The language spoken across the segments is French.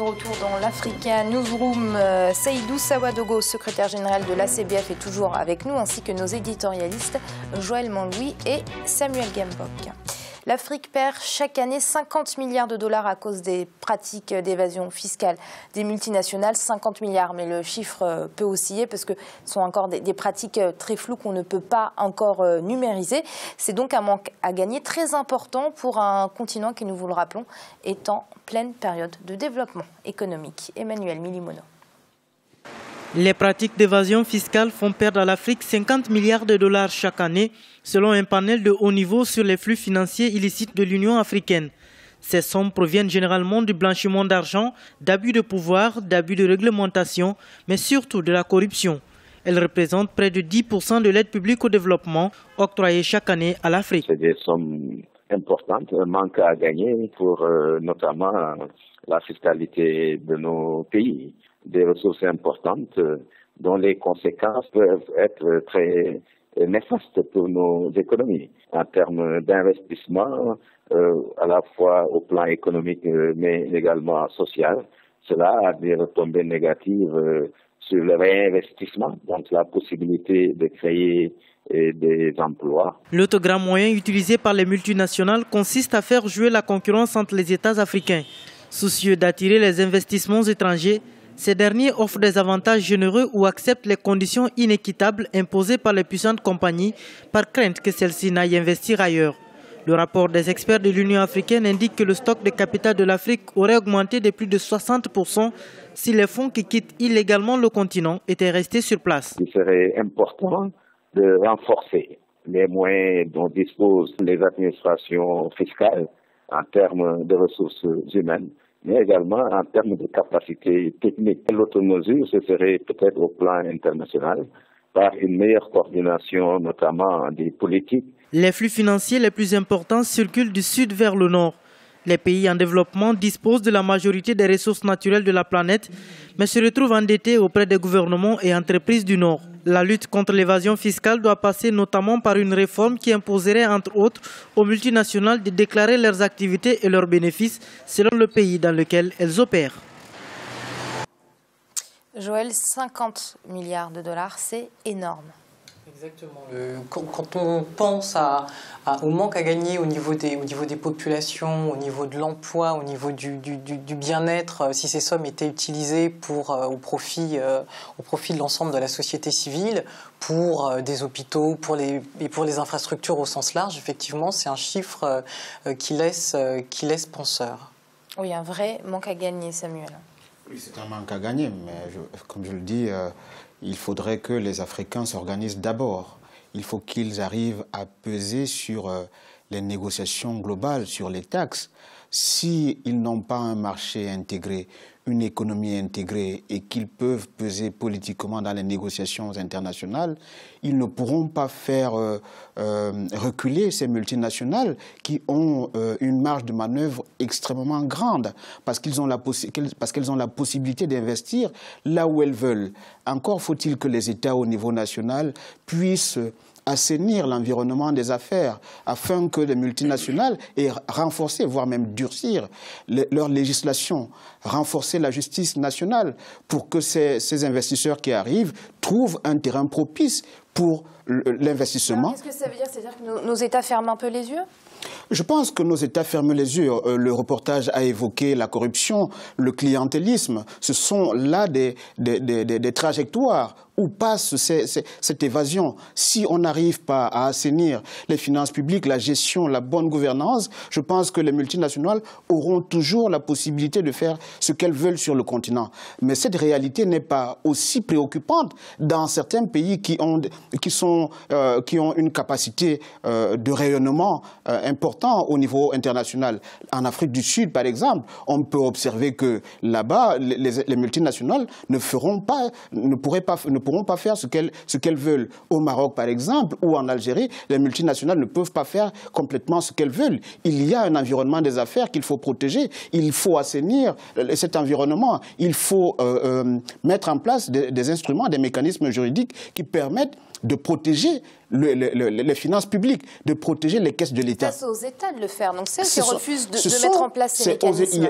retour dans l'Africa Newsroom. Seydou Sawadogo, secrétaire général de l'ACBF, est toujours avec nous, ainsi que nos éditorialistes Joël Manloui et Samuel Gambok. L'Afrique perd chaque année 50 milliards de dollars à cause des pratiques d'évasion fiscale des multinationales. 50 milliards, mais le chiffre peut osciller parce que ce sont encore des pratiques très floues qu'on ne peut pas encore numériser. C'est donc un manque à gagner très important pour un continent qui, nous vous le rappelons, est en pleine période de développement économique. Emmanuel Milimono. Les pratiques d'évasion fiscale font perdre à l'Afrique 50 milliards de dollars chaque année, selon un panel de haut niveau sur les flux financiers illicites de l'Union africaine. Ces sommes proviennent généralement du blanchiment d'argent, d'abus de pouvoir, d'abus de réglementation, mais surtout de la corruption. Elles représentent près de 10% de l'aide publique au développement octroyée chaque année à l'Afrique. C'est des sommes importantes, un manque à gagner pour notamment la fiscalité de nos pays. Des ressources importantes dont les conséquences peuvent être très néfastes pour nos économies en termes d'investissement, à la fois au plan économique mais également social. Cela a des retombées négatives sur le réinvestissement, donc la possibilité de créer des emplois. L'autre grand moyen utilisé par les multinationales consiste à faire jouer la concurrence entre les États africains. Soucieux d'attirer les investissements étrangers, ces derniers offrent des avantages généreux ou acceptent les conditions inéquitables imposées par les puissantes compagnies par crainte que celles-ci n'aillent investir ailleurs. Le rapport des experts de l'Union africaine indique que le stock de capital de l'Afrique aurait augmenté de plus de 60% si les fonds qui quittent illégalement le continent étaient restés sur place. Il serait important de renforcer les moyens dont disposent les administrations fiscales en termes de ressources humaines, mais également en termes de capacité technique. L'autre mesure, ce serait peut-être au plan international, par une meilleure coordination, notamment des politiques. Les flux financiers les plus importants circulent du sud vers le nord. Les pays en développement disposent de la majorité des ressources naturelles de la planète, mais se retrouvent endettés auprès des gouvernements et entreprises du Nord. La lutte contre l'évasion fiscale doit passer notamment par une réforme qui imposerait, entre autres, aux multinationales de déclarer leurs activités et leurs bénéfices selon le pays dans lequel elles opèrent. Joël, 50 milliards de dollars, c'est énorme. Exactement. Quand on pense au manque à gagner au niveau des populations, au niveau de l'emploi, au niveau du bien-être, si ces sommes étaient utilisées au profit de l'ensemble de la société civile, pour des hôpitaux et pour les infrastructures au sens large, effectivement, c'est un chiffre qui laisse penseur. Oui, un vrai manque à gagner, Samuel. Oui, c'est un manque à gagner, mais comme je le dis, il faudrait que les Africains s'organisent d'abord. Il faut qu'ils arrivent à peser sur les négociations globales, sur les taxes. S'ils n'ont pas un marché intégré, une économie intégrée et qu'ils peuvent peser politiquement dans les négociations internationales, ils ne pourront pas faire reculer ces multinationales qui ont une marge de manœuvre extrêmement grande parce qu'elles ont la possibilité d'investir là où elles veulent. Encore faut-il que les États au niveau national puissent assainir l'environnement des affaires afin que les multinationales aient renforcé, voire même durcir leur législation, renforcer la justice nationale pour que ces investisseurs qui arrivent trouvent un terrain propice pour l'investissement. Qu'est-ce que ça veut dire? C'est-à-dire que nos États ferment un peu les yeux? Je pense que nos États ferment les yeux. Le reportage a évoqué la corruption, le clientélisme. Ce sont là des trajectoires où passe cette évasion. Si on n'arrive pas à assainir les finances publiques, la gestion, la bonne gouvernance, je pense que les multinationales auront toujours la possibilité de faire ce qu'elles veulent sur le continent. Mais cette réalité n'est pas aussi préoccupante dans certains pays qui ont une capacité de rayonnement important au niveau international. En Afrique du Sud, par exemple, on peut observer que là-bas, les multinationales ne pourront pas faire ce qu'elles veulent. Au Maroc, par exemple, ou en Algérie, les multinationales ne peuvent pas faire complètement ce qu'elles veulent. Il y a un environnement des affaires qu'il faut protéger. Il faut assainir cet environnement. Il faut mettre en place des instruments, des mécanismes juridiques qui permettent de protéger les finances publiques, de protéger les caisses de l'État. C'est aux États de le faire, donc c'est eux qui refusent de mettre en place ces mécanismes.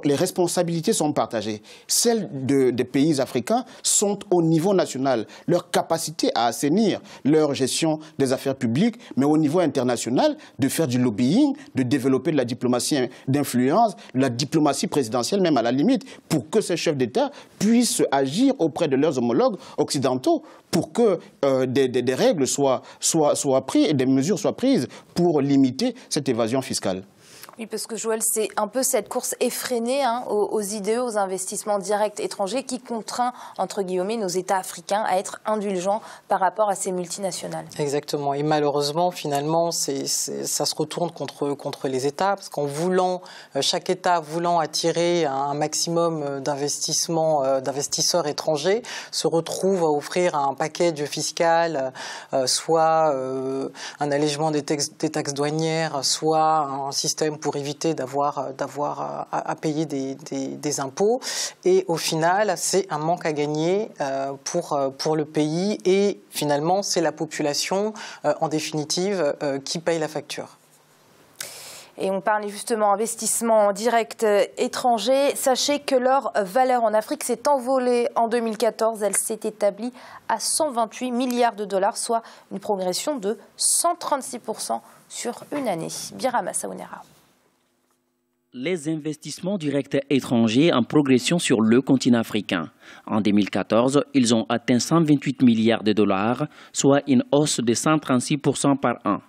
Les responsabilités sont partagées. Celles des pays africains sont au niveau national. Leur capacité à assainir leur gestion des affaires publiques, mais au niveau international, de faire du lobbying, de développer de la diplomatie d'influence, la diplomatie présidentielle même à la limite, pour que ces chefs d'État puissent agir auprès de leurs homologues occidentaux, pour que des règles soient prises et des mesures soient prises pour limiter cette évasion fiscale. Oui, parce que Joël, c'est un peu cette course effrénée aux IDE, aux investissements directs étrangers qui contraint, entre guillemets, nos États africains à être indulgents par rapport à ces multinationales. Exactement. Et malheureusement, finalement, ça se retourne contre les États, parce qu'en voulant, chaque État voulant attirer un maximum d'investisseurs étrangers, se retrouve à offrir un package fiscal, soit un allègement des taxes douanières, soit un système pour éviter d'avoir à payer des impôts. Et au final, c'est un manque à gagner pour le pays. Et finalement, c'est la population, en définitive, qui paye la facture. Et on parle justement investissement direct étranger. Sachez que leur valeur en Afrique s'est envolée en 2014. Elle s'est établie à 128 milliards de dollars, soit une progression de 136% sur une année. Birama Saounera. Les investissements directs étrangers en progression sur le continent africain. En 2014, ils ont atteint 128 milliards de dollars, soit une hausse de 136% par an.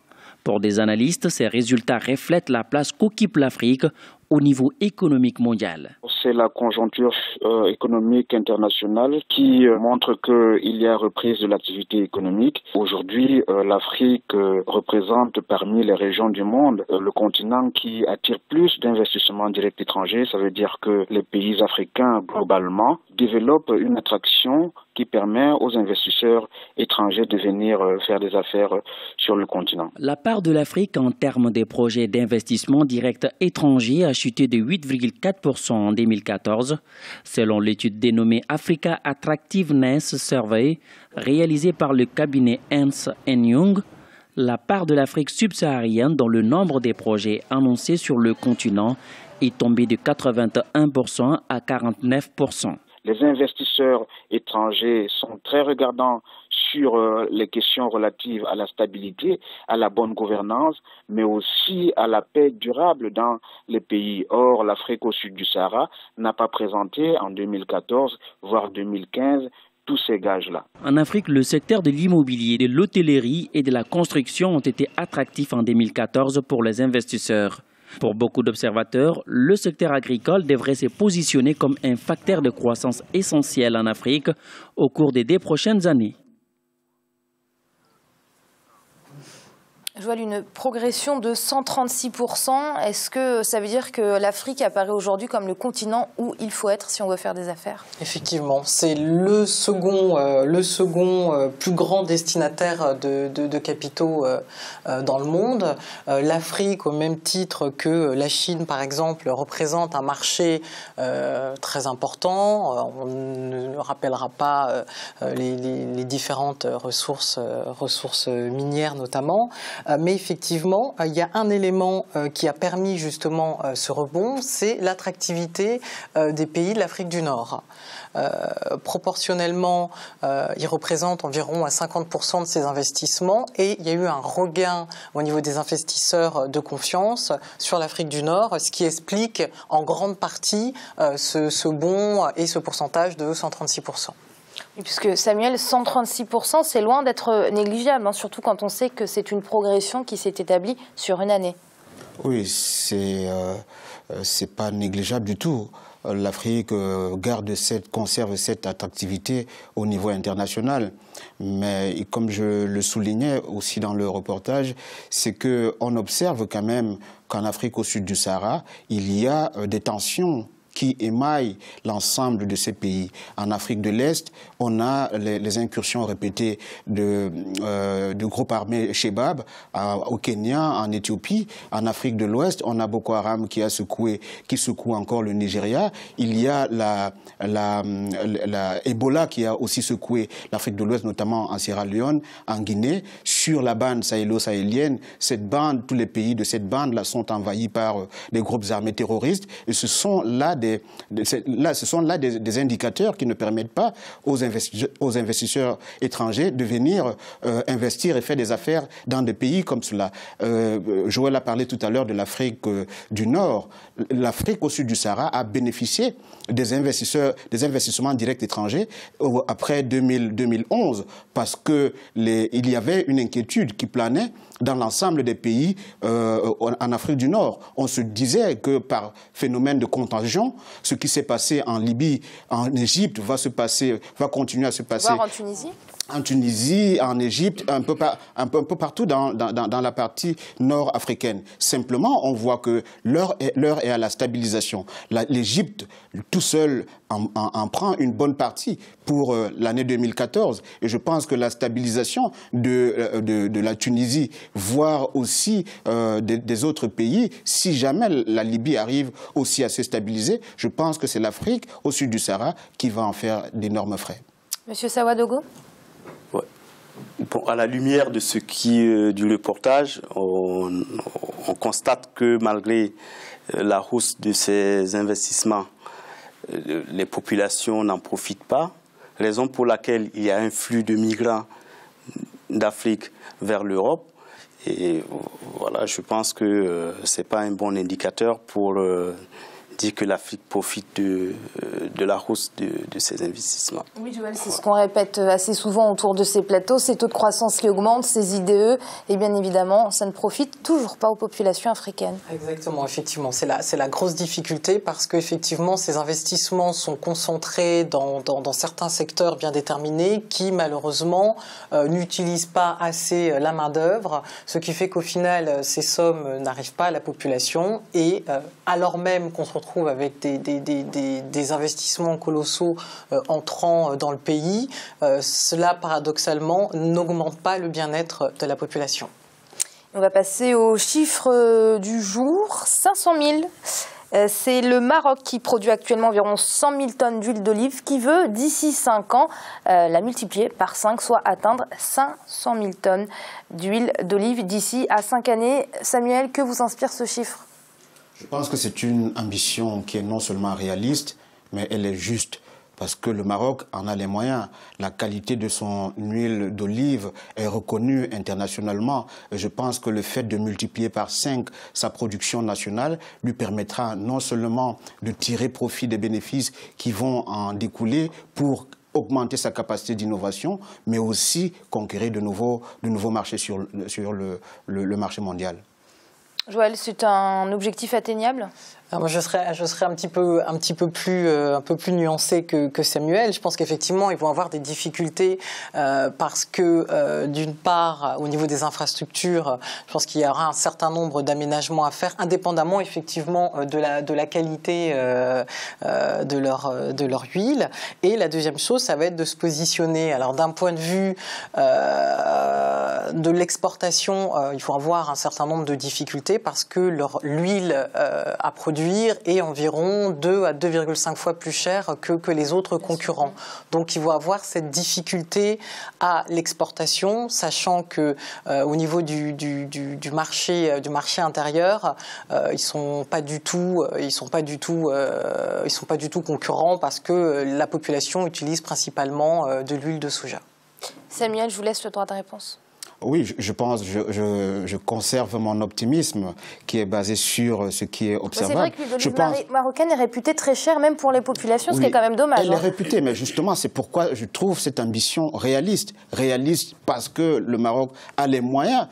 Pour des analystes, ces résultats reflètent la place qu'occupe l'Afrique au niveau économique mondial. C'est la conjoncture économique internationale qui montre qu'il y a reprise de l'activité économique. Aujourd'hui, l'Afrique représente parmi les régions du monde le continent qui attire plus d'investissements directs étrangers. Ça veut dire que les pays africains, globalement, développent une attraction qui permet aux investisseurs étrangers de venir faire des affaires sur le continent. La part de l'Afrique en termes des projets d'investissement direct étrangers a chuté de 8,4% en 2014, selon l'étude dénommée Africa Attractiveness Survey, réalisée par le cabinet Ernst & Young. La part de l'Afrique subsaharienne dans le nombre des projets annoncés sur le continent est tombée de 81% à 49%. Les investisseurs étrangers sont très regardants sur les questions relatives à la stabilité, à la bonne gouvernance, mais aussi à la paix durable dans les pays. Or, l'Afrique au sud du Sahara n'a pas présenté en 2014, voire 2015, tous ces gages-là. En Afrique, le secteur de l'immobilier, de l'hôtellerie et de la construction ont été attractifs en 2014 pour les investisseurs. Pour beaucoup d'observateurs, le secteur agricole devrait se positionner comme un facteur de croissance essentiel en Afrique au cours des 10 prochaines années. Joël, une progression de 136%. Est-ce que ça veut dire que l'Afrique apparaît aujourd'hui comme le continent où il faut être si on veut faire des affaires? Effectivement, c'est le second plus grand destinataire de capitaux dans le monde. L'Afrique, au même titre que la Chine, par exemple, représente un marché très important. On ne rappellera pas les différentes ressources minières notamment. Mais effectivement, il y a un élément qui a permis justement ce rebond, c'est l'attractivité des pays de l'Afrique du Nord. Proportionnellement, ils représentent environ à 50% de ces investissements et il y a eu un regain au niveau des investisseurs de confiance sur l'Afrique du Nord, ce qui explique en grande partie ce bond et ce pourcentage de 136%. Oui, puisque Samuel, 136%, c'est loin d'être négligeable, surtout quand on sait que c'est une progression qui s'est établie sur une année. Oui, c'est pas négligeable du tout. L'Afrique conserve cette attractivité au niveau international. Mais comme je le soulignais aussi dans le reportage, c'est qu'on observe quand même qu'en Afrique au sud du Sahara, il y a des tensions qui émaillent l'ensemble de ces pays. En Afrique de l'Est, on a les incursions répétées de groupes armés Shebab au Kenya, en Éthiopie. En Afrique de l'Ouest, on a Boko Haram qui secoue encore le Nigeria. Il y a la Ebola qui a aussi secoué l'Afrique de l'Ouest, notamment en Sierra Leone, en Guinée. Sur la bande sahélo-sahélienne, tous les pays de cette bande-là sont envahis par des groupes armés terroristes. Et ce sont là des indicateurs qui ne permettent pas aux investisseurs étrangers de venir investir et faire des affaires dans des pays comme cela. Joël a parlé tout à l'heure de l'Afrique du Nord. L'Afrique au sud du Sahara a bénéficié des investissements directs étrangers après 2011 parce que il y avait une inquiétude qui planait dans l'ensemble des pays en Afrique du Nord. On se disait que par phénomène de contagion, ce qui s'est passé en Libye, en Égypte, va continuer à se passer. Voire en Tunisie ? En Tunisie, en Égypte, un peu partout dans la partie nord-africaine. Simplement, on voit que l'heure est à la stabilisation. L'Égypte, tout seul, en prend une bonne partie pour l'année 2014. Et je pense que la stabilisation de la Tunisie, voire aussi des autres pays, si jamais la Libye arrive aussi à se stabiliser, je pense que c'est l'Afrique, au sud du Sahara, qui va en faire d'énormes frais. Monsieur Sawadogo ? Bon, à la lumière de ce du reportage, on constate que malgré la hausse de ces investissements, les populations n'en profitent pas, raison pour laquelle il y a un flux de migrants d'Afrique vers l'Europe. Et voilà, je pense que ce n'est pas un bon indicateur pour dire que l'Afrique profite de la hausse de ces investissements. Oui, Joël, c'est ce qu'on répète assez souvent autour de ces plateaux, ces taux de croissance qui augmentent, ces IDE, et bien évidemment, ça ne profite toujours pas aux populations africaines. Exactement, effectivement, c'est la grosse difficulté parce qu'effectivement, ces investissements sont concentrés dans certains secteurs bien déterminés qui, malheureusement, n'utilisent pas assez la main-d'œuvre, ce qui fait qu'au final, ces sommes n'arrivent pas à la population et alors même qu'on se retrouve avec des investissements colossaux entrant dans le pays, cela paradoxalement n'augmente pas le bien-être de la population. On va passer aux chiffres du jour. 500 000. C'est le Maroc qui produit actuellement environ 100 000 tonnes d'huile d'olive qui veut, d'ici 5 ans, la multiplier par 5, soit atteindre 500 000 tonnes d'huile d'olive d'ici à 5 années. Samuel, que vous inspire ce chiffre ? Je pense que c'est une ambition qui est non seulement réaliste, mais elle est juste. Parce que le Maroc en a les moyens. La qualité de son huile d'olive est reconnue internationalement. Et je pense que le fait de multiplier par 5 sa production nationale lui permettra non seulement de tirer profit des bénéfices qui vont en découler pour augmenter sa capacité d'innovation, mais aussi conquérir de nouveaux marchés sur le marché mondial. Joël, c'est un objectif atteignable ? Alors moi, je serais un petit peu plus nuancé que Samuel. Je pense qu'effectivement, ils vont avoir des difficultés parce que, d'une part, au niveau des infrastructures, je pense qu'il y aura un certain nombre d'aménagements à faire, indépendamment effectivement de la qualité de leur huile. Et la deuxième chose, ça va être de se positionner. Alors, d'un point de vue de l'exportation, il faut avoir un certain nombre de difficultés parce que l'huile à produire est environ 2 à 2,5 fois plus cher que les autres concurrents. Donc, ils vont avoir cette difficulté à l'exportation, sachant que au niveau du marché intérieur, ils sont pas du tout concurrents parce que la population utilise principalement de l'huile de soja. Samuel, je vous laisse le droit de réponse. Oui, je conserve mon optimisme qui est basé sur ce qui est observable. C'est vrai que l'huile d'olive marocaine est réputée très chère, même pour les populations, ce qui est quand même dommage. Elle est réputée, mais justement, c'est pourquoi je trouve cette ambition réaliste. Réaliste parce que le Maroc a les moyens.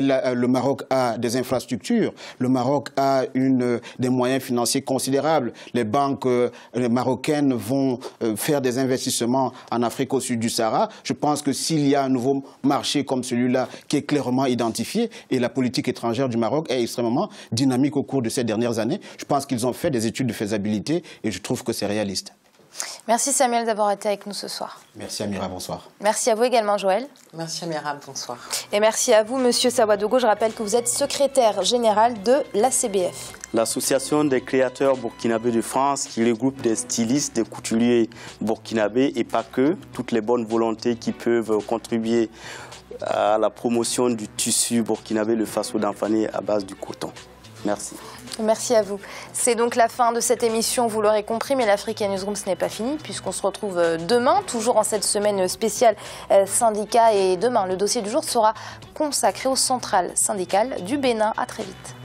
le Maroc a des infrastructures, le Maroc a des moyens financiers considérables. Les banques marocaines vont faire des investissements en Afrique au sud du Sahara. Je pense que s'il y a un nouveau marché comme celui-là qui est clairement identifié, et la politique étrangère du Maroc est extrêmement dynamique au cours de ces dernières années, je pense qu'ils ont fait des études de faisabilité et je trouve que c'est réaliste. Merci Samuel d'avoir été avec nous ce soir. Merci Amira, bonsoir. Merci à vous également Joël. Merci Amira, bonsoir. Et merci à vous Monsieur Sawadogo. Je rappelle que vous êtes secrétaire général de l'ACBF. L'Association des créateurs burkinabés de France qui regroupe des stylistes, des couturiers burkinabés et pas que, toutes les bonnes volontés qui peuvent contribuer à la promotion du tissu burkinabé, le faso d'Anfani à base du coton. Merci. Merci à vous. C'est donc la fin de cette émission, vous l'aurez compris, mais l'Africa Newsroom, ce n'est pas fini, puisqu'on se retrouve demain, toujours en cette semaine spéciale syndicat. Et demain, le dossier du jour sera consacré aux centrales syndicales du Bénin. À très vite.